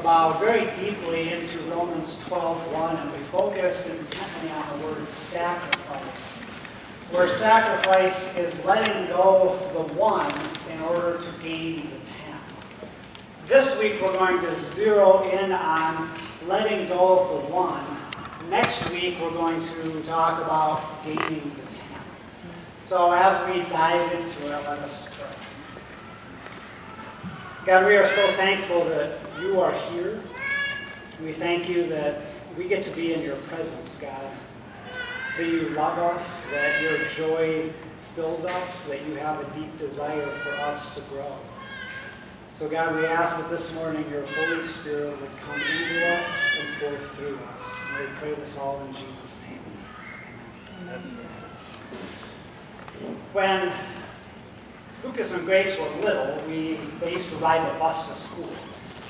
very deeply into Romans 12:1, and we focus intently on the word sacrifice, where sacrifice is letting go the one in order to gain the 10. This week we're going to zero in on letting go of the one. Next week we're going to talk about gaining the 10. So as we dive into it, let us pray. God, we are so thankful that you are here. We thank you that we get to be in your presence, God. That you love us, that your joy fills us, that you have a deep desire for us to grow. So God, we ask that this morning your Holy Spirit would come into us and forth through us. And we pray this all in Jesus' name. Amen. When Lucas and Grace were little, they used to ride the bus to school.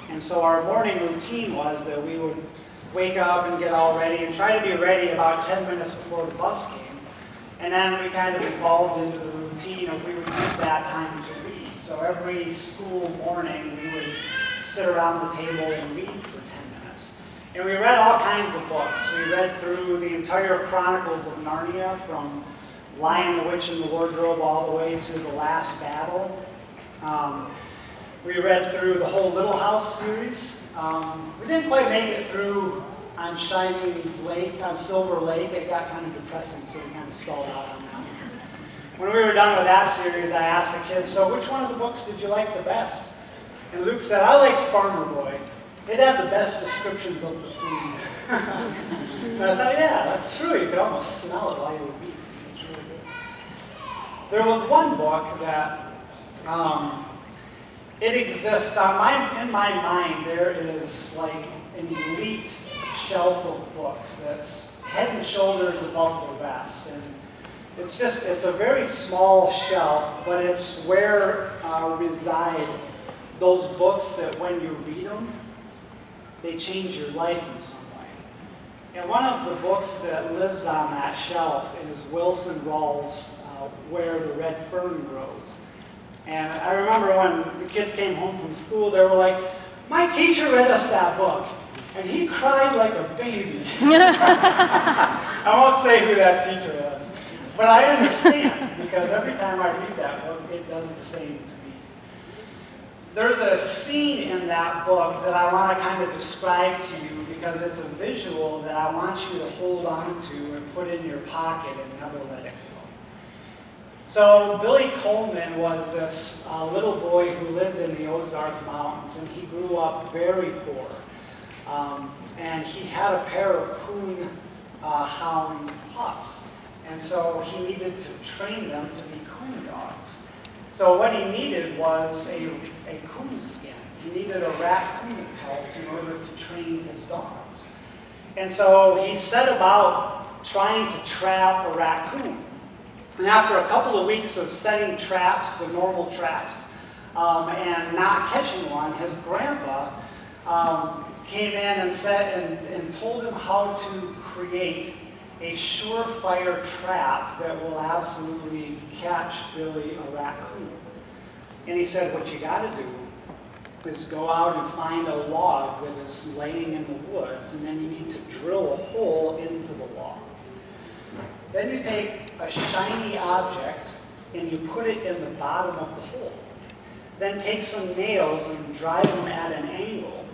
And so our morning routine was that we would wake up and get all ready and try to be ready about 10 minutes before the bus came. And then we kind of evolved into the routine of we would use that time to read. So every school morning we would sit around the table and read for 10 minutes. And we read all kinds of books. We read through the entire Chronicles of Narnia, from Lion, the Witch, and the Wardrobe all the way to The Last Battle. We read through the whole Little House series. We didn't quite make it through on Silver Lake. It got kind of depressing, so we kind of stalled out on that one. When we were done with that series, I asked the kids, so which one of the books did you like the best? And Luke said, I liked Farmer Boy. It had the best descriptions of the food. And I thought, yeah, that's true. You could almost smell it while you were eating. It's really good. There was one book that it exists in my mind. There is like an elite shelf of books that's head and shoulders above the rest, and it's a very small shelf, but it's where reside those books that when you read them, they change your life in some way. And one of the books that lives on that shelf is Wilson Rawls' Where the Red Fern Grows. And I remember when the kids came home from school, they were like, my teacher read us that book, and he cried like a baby. I won't say who that teacher was, but I understand, because every time I read that book, it does the same to me. There's a scene in that book that I want to kind of describe to you, because it's a visual that I want you to hold on to and put in your pocket and never let it go. So Billy Coleman was this little boy who lived in the Ozark Mountains, and he grew up very poor. And he had a pair of coon hound pups. And so he needed to train them to be coon dogs. So what he needed was a coon skin. He needed a raccoon pelt in order to train his dogs. And so he set about trying to trap a raccoon. And after a couple of weeks of setting traps, the normal traps, and not catching one, his grandpa came in and told him how to create a surefire trap that will absolutely catch Billy a raccoon. And he said, what you got to do is go out and find a log that is laying in the woods, and then you need to drill a hole into the log. Then you take a shiny object and you put it in the bottom of the hole. Then take some nails and drive them at an angle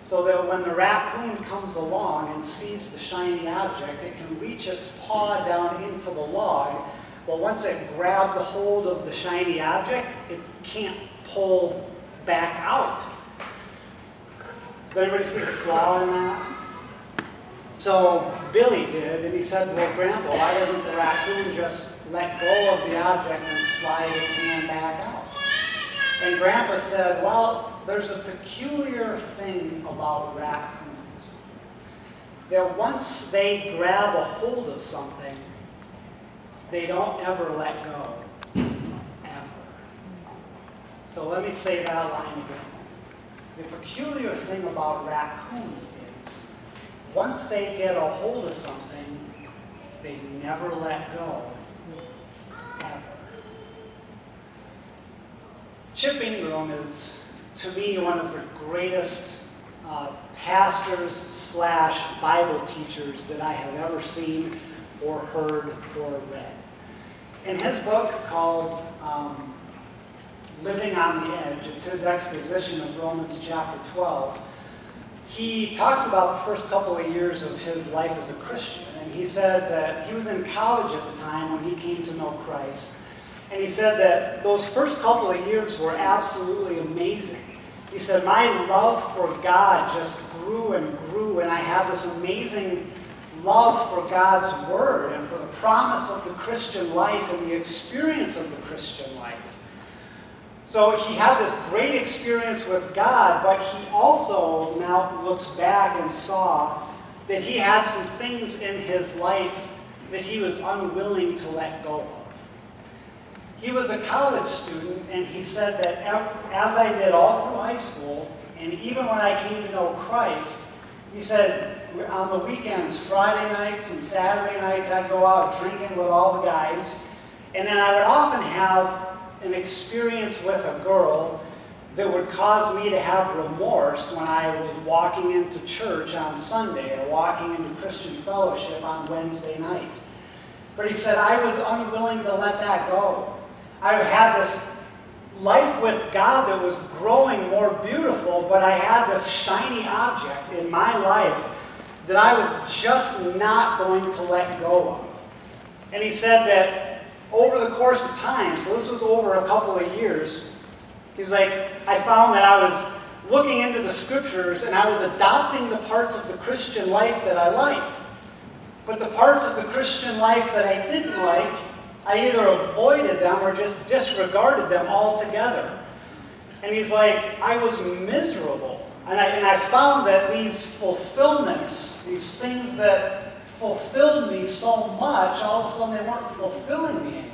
so that when the raccoon comes along and sees the shiny object, it can reach its paw down into the log. But once it grabs a hold of the shiny object, it can't pull back out. Does anybody see the flaw in that? So Billy did, and he said, well, Grandpa, why doesn't the raccoon just let go of the object and slide his hand back out? And Grandpa said, well, there's a peculiar thing about raccoons. That once they grab a hold of something, they don't ever let go. Ever. So let me say that line again. The peculiar thing about raccoons is, once they get a hold of something, they never let go, ever. Chip Ingram is, to me, one of the greatest pastors / Bible teachers that I have ever seen or heard or read. In his book called Living on the Edge, it's his exposition of Romans chapter 12, he talks about the first couple of years of his life as a Christian. And he said that he was in college at the time when he came to know Christ. And he said that those first couple of years were absolutely amazing. He said, my love for God just grew and grew, and I had this amazing love for God's Word and for the promise of the Christian life and the experience of the Christian life. So he had this great experience with God, but he also now looks back and saw that he had some things in his life that he was unwilling to let go of. He was a college student, and he said that as I did all through high school, and even when I came to know Christ, he said on the weekends, Friday nights and Saturday nights, I'd go out drinking with all the guys, and then I would often have an experience with a girl that would cause me to have remorse when I was walking into church on Sunday or walking into Christian fellowship on Wednesday night. But he said, I was unwilling to let that go. I had this life with God that was growing more beautiful, but I had this shiny object in my life that I was just not going to let go of. And he said that over the course of time, so this was over a couple of years, he's like, I found that I was looking into the scriptures and I was adopting the parts of the Christian life that I liked. But the parts of the Christian life that I didn't like, I either avoided them or just disregarded them altogether. And he's like, I was miserable. And I found that these fulfillments, these things that fulfilled me so much, all of a sudden they weren't fulfilling me anymore.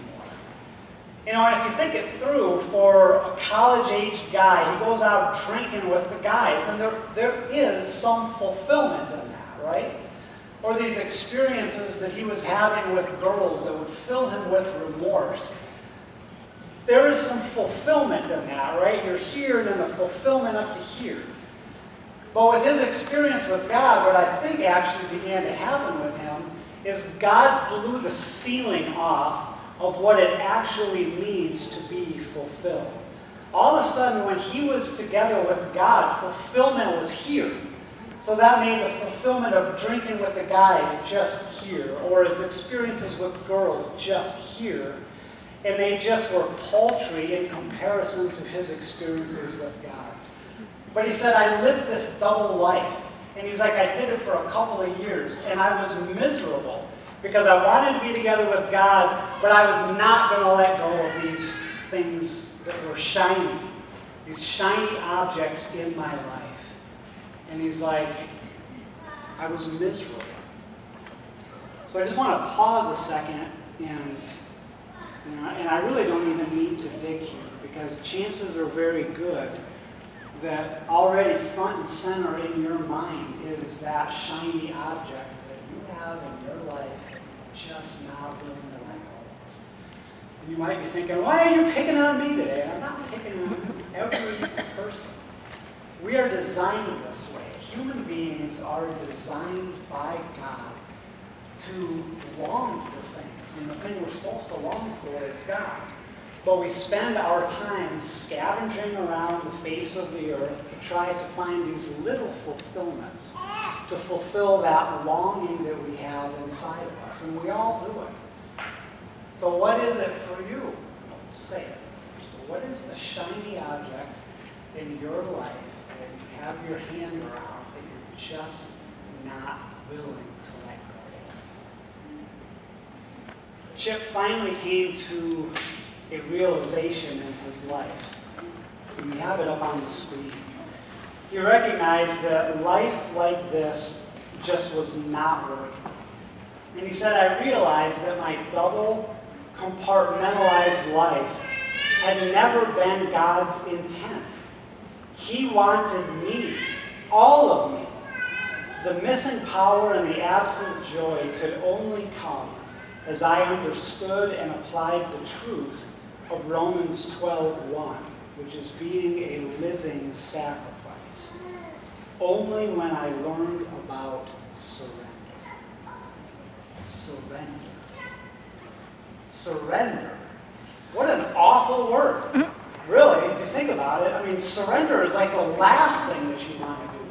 You know, and if you think it through, for a college-age guy, he goes out drinking with the guys, and there is some fulfillment in that, right? Or these experiences that he was having with girls that would fill him with remorse. There is some fulfillment in that, right? You're here, and then the fulfillment up to here. But with his experience with God, what I think actually began to happen with him is God blew the ceiling off of what it actually means to be fulfilled. All of a sudden, when he was together with God, fulfillment was here. So that made the fulfillment of drinking with the guys just here, or his experiences with girls just here. And they just were paltry in comparison to his experiences with God. But he said, I lived this double life. And he's like, I did it for a couple of years, and I was miserable because I wanted to be together with God, but I was not going to let go of these things that were shiny, these shiny objects in my life. And he's like, I was miserable. So I just want to pause a second, and I really don't even need to dig here, because chances are very good that already front and center in your mind is that shiny object that you have in your life just not willing to let go. And you might be thinking, why are you picking on me today? I'm not picking on every person. We are designed this way. Human beings are designed by God to long for things. And the thing we're supposed to long for is God. But we spend our time scavenging around the face of the earth to try to find these little fulfillments, to fulfill that longing that we have inside of us. And we all do it. So what is it for you? Say it. So what is the shiny object in your life that you have your hand around that you're just not willing to let go of? Chip finally came to a realization in his life. And we have it up on the screen. He recognized that life like this just was not working. And he said, I realized that my double compartmentalized life had never been God's intent. He wanted me, all of me. The missing power and the absent joy could only come as I understood and applied the truth of Romans 12:1, which is being a living sacrifice. only when I learned about surrender. Surrender. Surrender. What an awful word. Really, if you think about it. I mean, surrender is like the last thing that you want to do.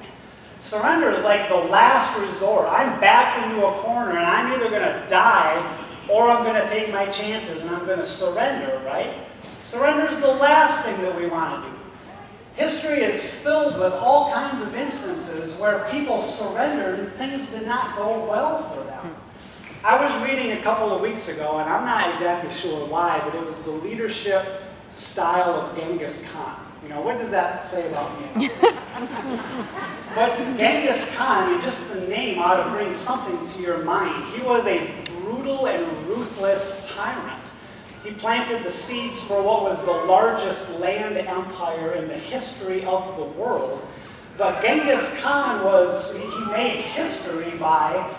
Surrender is like the last resort. I'm backed into a corner and I'm either going to die or I'm going to take my chances and I'm going to surrender, right? Surrender is the last thing that we want to do. History is filled with all kinds of instances where people surrendered and things did not go well for them. I was reading a couple of weeks ago, and I'm not exactly sure why, but it was the leadership style of Genghis Khan. You know, what does that say about me? But Genghis Khan, I mean, just the name ought to bring something to your mind. He was a brutal and ruthless tyrant. He planted the seeds for what was the largest land empire in the history of the world. But Genghis Khan he made history by,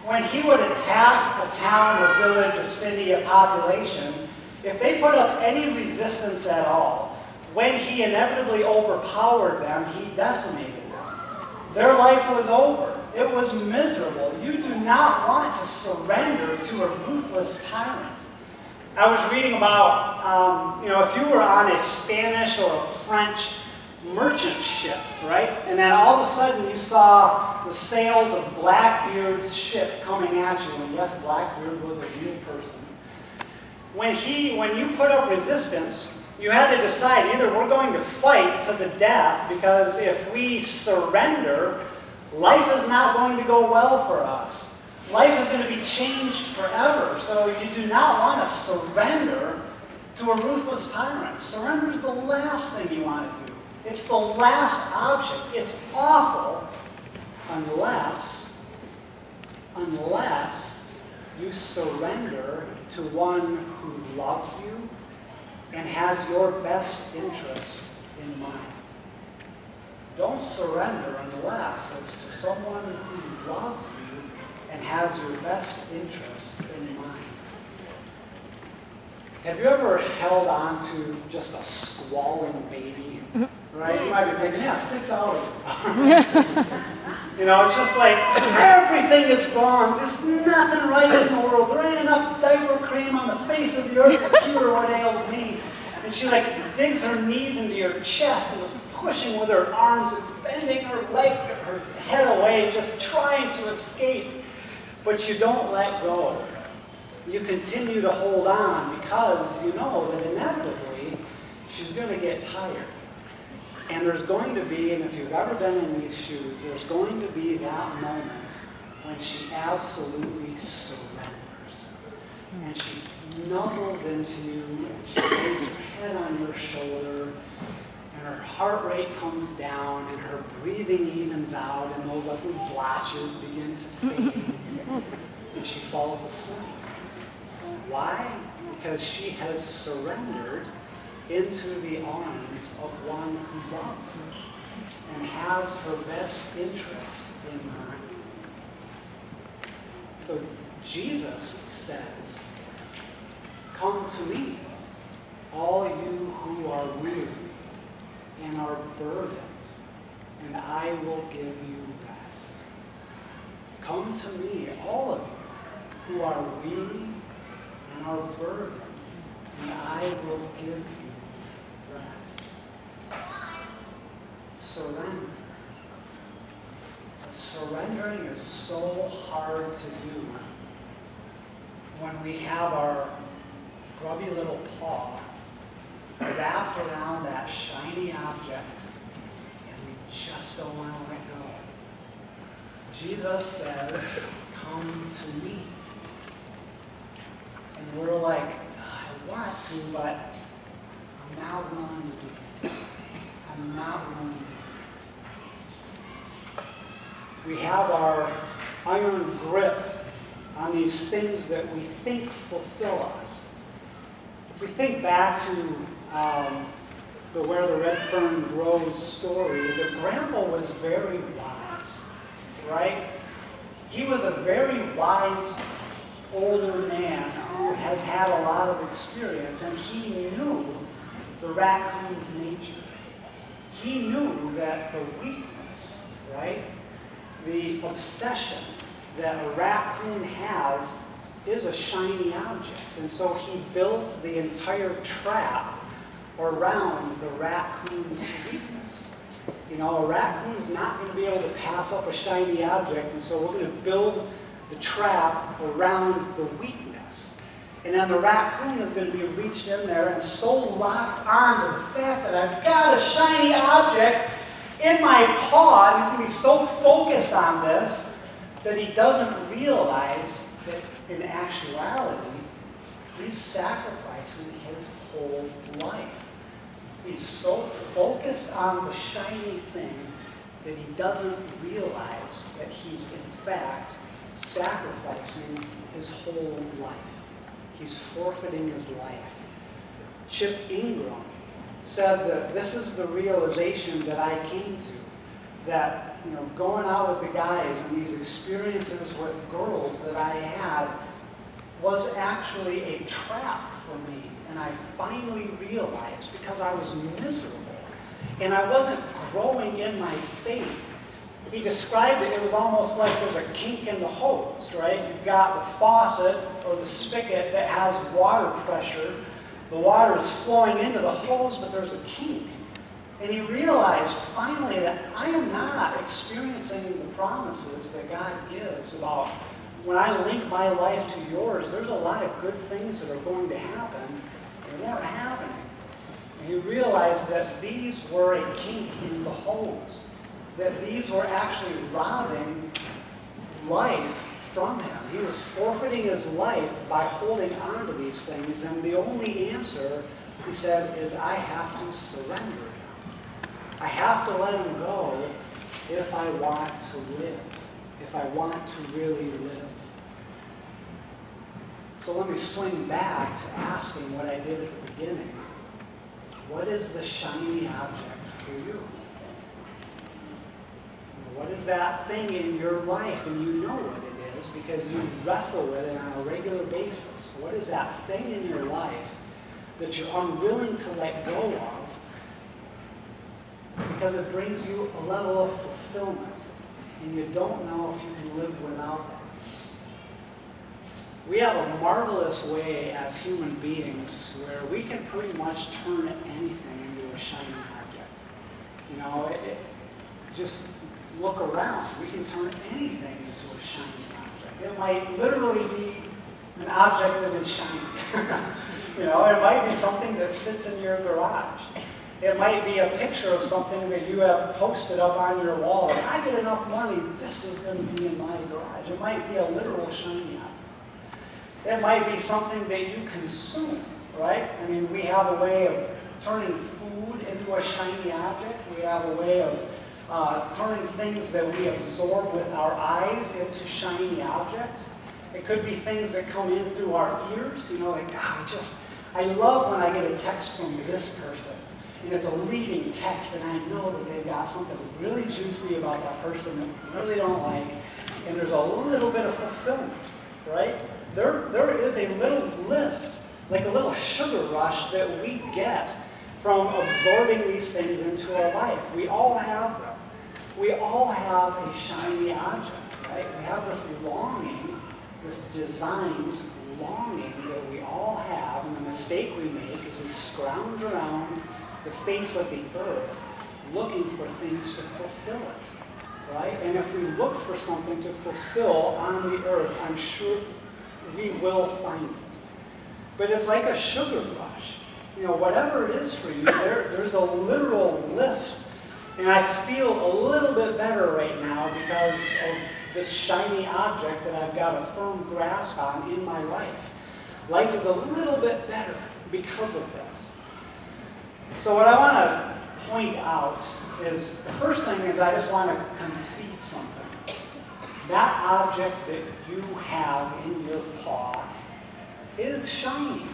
when he would attack a town, a village, a city, a population, if they put up any resistance at all, when he inevitably overpowered them, he decimated them. Their life was over. It was miserable. You do not want to surrender to a ruthless tyrant. I was reading about, if you were on a Spanish or a French merchant ship, right? And then all of a sudden you saw the sails of Blackbeard's ship coming at you. And yes, Blackbeard was a real person. When you put up resistance, you had to decide either we're going to fight to the death, because if we surrender, life is not going to go well for us. Life is going to be changed forever. So you do not want to surrender to a ruthless tyrant. Surrender is the last thing you want to do. It's the last option. It's awful unless you surrender to one who loves you and has your best interest in mind. Don't surrender unless it's to someone who loves you and has your best interest in mind. Have you ever held on to just a squalling baby? Right? You might be thinking, yeah, 6 hours. It's just like everything is wrong. There's nothing right in the world. There ain't enough diaper cream on the face of the earth to cure what ails me. And she digs her knees into your chest and was pushing with her arms and bending her head away, just trying to escape. But you don't let go. You continue to hold on because you know that inevitably she's going to get tired. And there's going to be, and if you've ever been in these shoes, there's going to be that moment when she absolutely surrenders. And she nuzzles into you, and she lays her head on your shoulder, and her heart rate comes down, and her breathing evens out, and those little blotches begin to fade, and she falls asleep. Why? Because she has surrendered into the arms of one who loves her and has her best interest in mind. So Jesus says, "Come to me, all you who are weary and are burdened, and I will give you rest." Come to me, all of you who are weary and are burdened, and I will give you rest. Surrender. Surrendering is so hard to do when we have our grubby little paw wrapped around that shiny object and we just don't want to let go. Jesus says, "Come to me." And we're like, "I want to, but I'm not willing to do it. I'm not willing to do it." We have our iron grip on these things that we think fulfill us. If we think back to the Where the Red Fern Grows story, the grandpa was very wise, right? He was a very wise older man who has had a lot of experience, and he knew the raccoon's nature. He knew that the weakness right? The obsession that a raccoon has is a shiny object. And so he builds the entire trap around the raccoon's weakness. You know, a raccoon's not going to be able to pass up a shiny object, and so we're going to build the trap around the weakness. And then the raccoon is going to be reached in there and so locked on to the fact that I've got a shiny object in my paw, he's going to be so focused on this that he doesn't realize that in actuality, he's sacrificing his whole life. He's so focused on the shiny thing that he doesn't realize that he's in fact sacrificing his whole life. He's forfeiting his life. Chip Ingram said that this is the realization that I came to, that, you know, going out with the guys and these experiences with girls that I had was actually a trap for me. And I finally realized, because I was miserable and I wasn't growing in my faith. He described it, it was almost like there's a kink in the hose, right? You've got the faucet or the spigot that has water pressure. The water is flowing into the hose, but there's a kink. And he realized finally that I am not experiencing the promises that God gives about when I link my life to yours, there's a lot of good things that are going to happen. They weren't happening. And he realized that these were a kink in the hose, that these were actually robbing life from him. He was forfeiting his life by holding on to these things, and the only answer, he said, is I have to surrender him. I have to let him go if I want to live, if I want to really live. So let me swing back to asking what I did at the beginning. What is the shiny object for you? What is that thing in your life? And you know what it is because you wrestle with it on a regular basis. What is that thing in your life that you're unwilling to let go of because it brings you a level of fulfillment and you don't know if you can live without that? We have a marvelous way as human beings where we can pretty much turn anything into a shiny object. You know, just look around. We can turn anything into a shiny object. It might literally be an object that is shiny. You know, it might be something that sits in your garage. It might be a picture of something that you have posted up on your wall. If I get enough money, this is going to be in my garage. It might be a literal shiny object. It might be something that you consume, right? I mean, we have a way of turning food into a shiny object. We have a way of turning things that we absorb with our eyes into shiny objects. It could be things that come in through our ears. You know, like, I love when I get a text from this person. And it's a leading text, and I know that they've got something really juicy about that person that I really don't like. And there's a little bit of fulfillment, right? There is a little lift, like a little sugar rush that we get from absorbing these things into our life. We all have them. We all have a shiny object, right? We have this longing, this designed longing that we all have, and the mistake we make is we scrounge around the face of the earth looking for things to fulfill it, right? And if we look for something to fulfill on the earth, I'm sure we will find it. But it's like a sugar rush. You know, whatever it is for you, there's a literal lift. And I feel a little bit better right now because of this shiny object that I've got a firm grasp on in my life. Life is a little bit better because of this. So what I want to point out is, the first thing is I just want to concede something. That object that you have in your paw is shiny,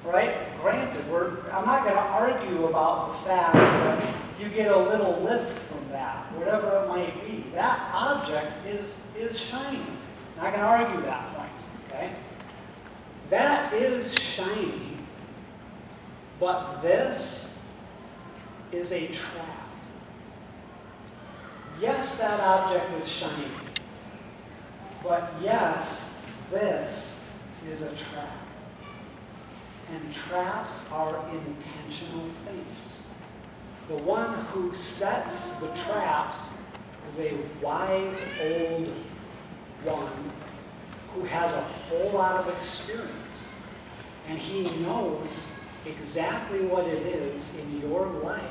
right? Granted, I'm not going to argue about the fact that you get a little lift from that, whatever it might be. That object is shiny. I'm not going to argue that point, okay? That is shiny, but this is a trap. yes, that object is shiny. But yes, this is a trap. And traps are intentional things. The one who sets the traps is a wise old one who has a whole lot of experience. And he knows exactly what it is in your life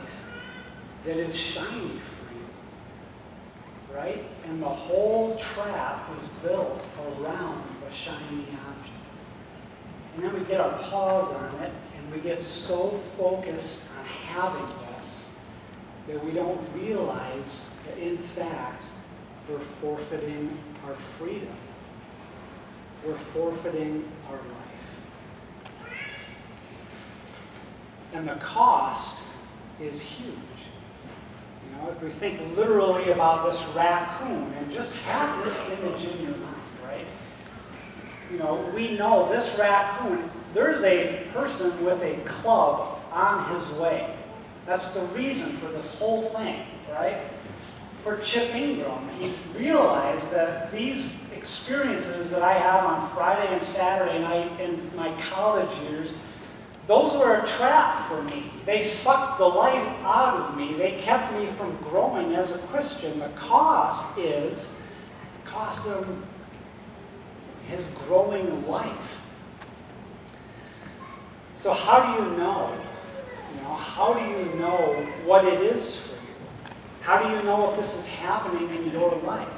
that is shiny for you. Right? And the whole trap is built around the shiny object. And then we get our paws on it, and we get so focused on having this that we don't realize that, in fact, we're forfeiting our freedom. We're forfeiting our life. And the cost is huge. You know, if we think literally about this raccoon, and just have this image in your mind, right? You know, we know this raccoon, there's a person with a club on his way. That's the reason for this whole thing, right? For Chip Ingram, he realized that these experiences that I have on Friday and Saturday night in my college years, those were a trap for me. They sucked the life out of me. They kept me from growing as a Christian. The cost cost him his growing life. So how do you know? You know, how do you know what it is for you? How do you know if this is happening in your life?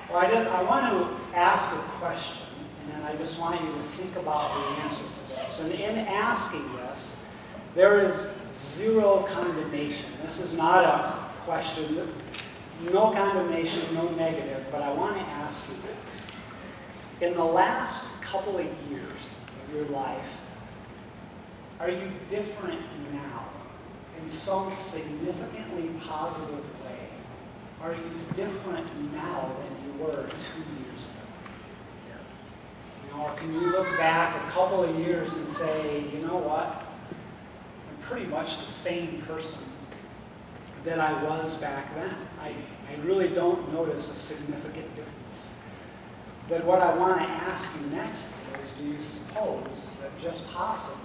Well, I want to ask a question, and then I just want you to think about the answer to this. And in asking this, there is zero condemnation. This is not a question, no condemnation, no negative, but I want to ask you this. In the last couple of years of your life, are you different now in some significantly positive way? Are you different now than you were 2 years ago? You know, or can you look back a couple of years and say, you know what? I'm pretty much the same person that I was back then. I really don't notice a significant difference. Then what I want to ask you next is, do you suppose that just possibly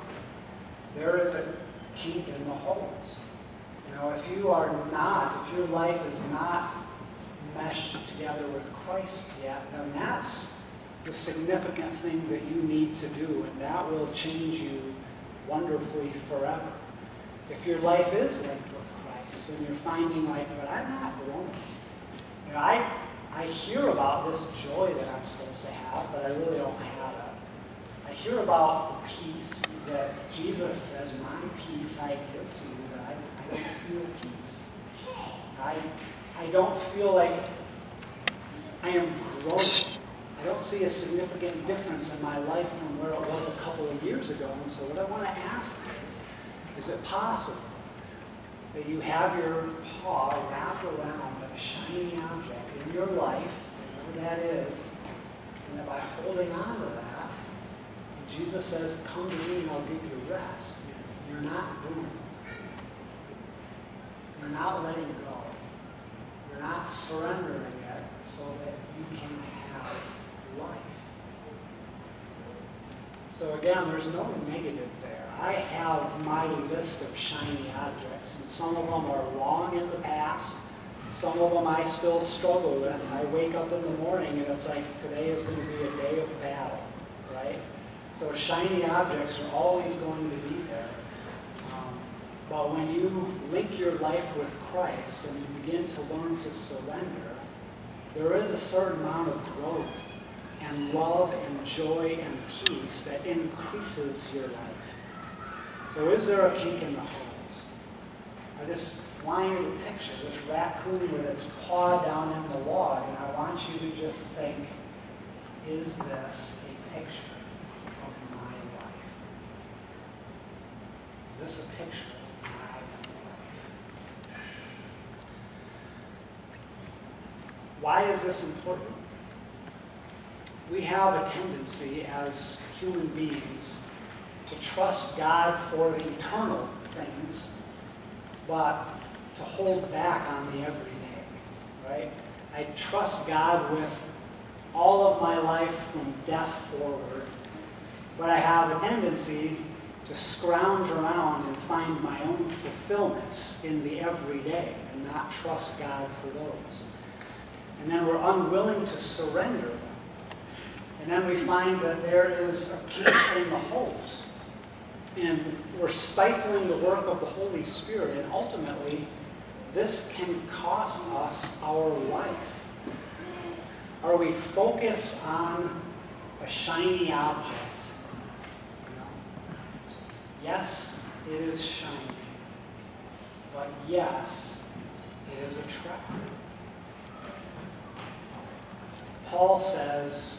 there is a kink in the holes? You know, if you are not, if your life is not meshed together with Christ yet, then that's the significant thing that you need to do, and that will change you wonderfully forever. If your life is linked with Christ, and you're finding like, but I'm not growing. You know, I hear about this joy that I'm supposed to have, but I really don't have it. I hear about the peace that Jesus says, my peace I give to you, but I don't feel peace. I don't feel like I am growing. I don't see a significant difference in my life from where it was a couple of years ago. And so what I want to ask is it possible that you have your paw wrapped around a shiny object in your life, whatever that is, and that by holding on to that, Jesus says, come to me and I'll give you rest. You're not doing it. You're not letting go. You're not surrendering it so that you can have life. So again, there's no negative there. I have my list of shiny objects, and some of them are long in the past. Some of them I still struggle with. I wake up in the morning and it's like, today is going to be a day of battle, right? So shiny objects are always going to be there. But when you link your life with Christ and you begin to learn to surrender, there is a certain amount of growth and love and joy and peace that increases your life. So is there a kink in the holes? I just want you to picture this raccoon with its paw down in the log, and I want you to just think, is this a picture of my life? Is this a picture of my life? Why is this important? We have a tendency as human beings to trust God for the eternal things, but to hold back on the everyday. right? I trust God with all of my life from death forward, but I have a tendency to scrounge around and find my own fulfillments in the everyday and not trust God for those. And then we're unwilling to surrender them. And then we find that there is a kink in the holes. And we're stifling the work of the Holy Spirit. And ultimately, this can cost us our life. Are we focused on a shiny object? Yes, it is shiny. But yes, it is attractive. Paul says,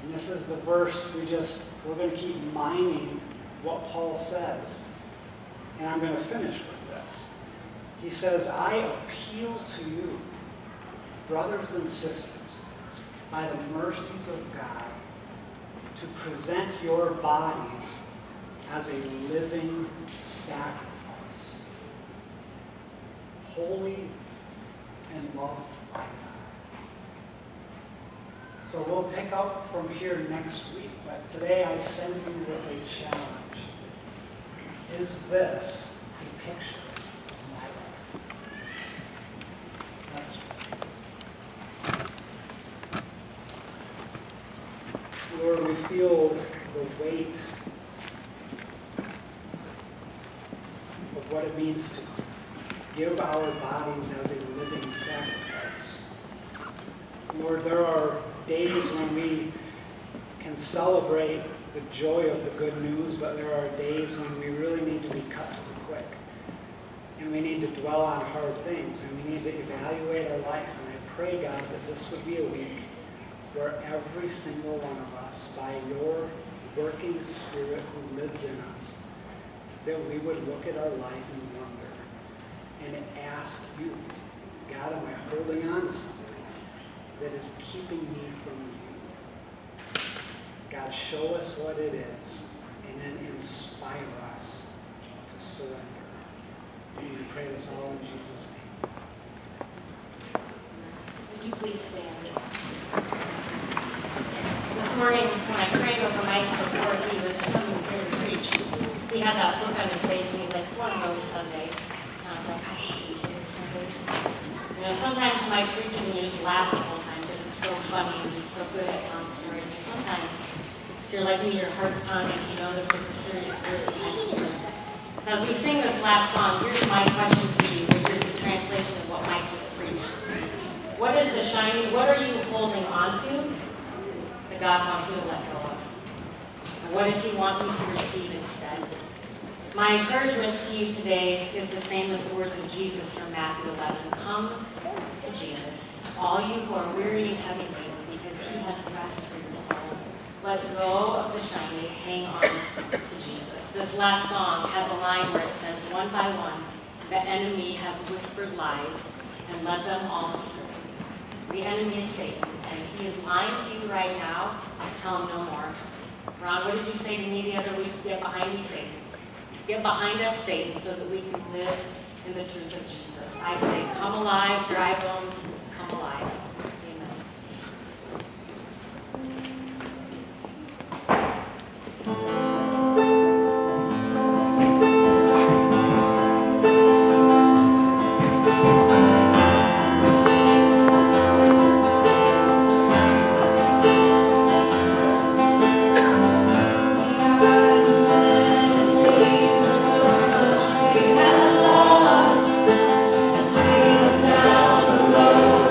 and this is the verse we're going to keep mining what Paul says. And I'm going to finish with this. He says, I appeal to you, brothers and sisters, by the mercies of God, to present your bodies as a living sacrifice, holy and loved by God. So we'll pick up from here next week, but today I send you with a challenge. Is this a picture of my life? Let's pray. Lord, we feel the weight of what it means to give our bodies as a living sacrifice. Lord, there are days when we can celebrate the joy of the good news, but there are days when we really need to be cut to the quick. And we need to dwell on hard things, and we need to evaluate our life. And I pray, God, that this would be a week where every single one of us, by your working Spirit who lives in us, that we would look at our life and wonder and ask you, God, am I holding on to something that is keeping me from you? God, show us what it is, and then inspire us to surrender. And we pray this all in Jesus' name. Would you please stand? This morning, when I prayed over Mike before he was coming here to preach, he had that look on his face, and he's like, it's one of those Sundays. And I was like, I hate those Sundays. You know, sometimes Mike preaches and you just laugh the whole time because it's so funny and he's so good at telling stories. And sometimes, if you're like me, your heart's pounding, you know this was a serious word. So as we sing this last song, here's my question for you, which is the translation of what Mike just preached. What is the shiny, what are you holding on to that God wants you to let go of? And what does he want you to receive instead? My encouragement to you today is the same as the words of Jesus from Matthew 11. Come to Jesus, all you who are weary and heavy laden, because he has rest for your soul. Let go of the shiny, hang on to Jesus. This last song has a line where it says, one by one, the enemy has whispered lies and led them all astray. The enemy is Satan, and if he is lying to you right now, tell him no more. Ron, what did you say to me the other week? Get behind me, Satan. Get behind us, Satan, so that we can live in the truth of Jesus. I say, come alive, dry bones, come alive. Down the road.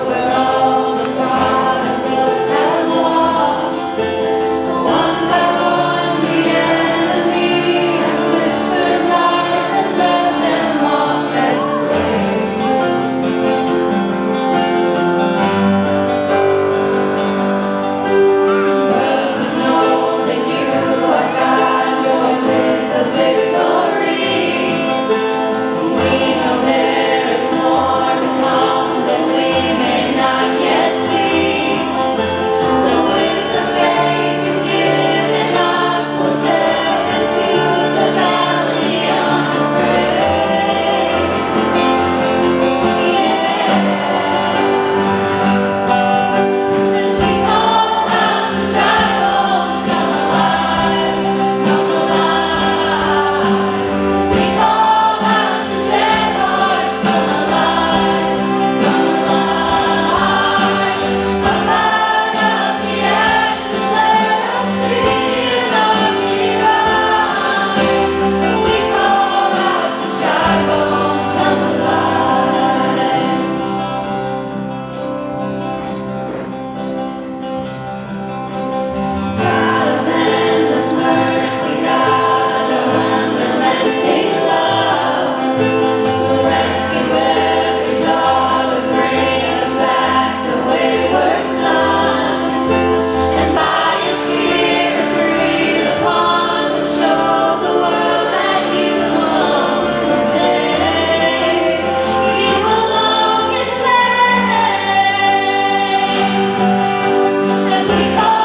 we go.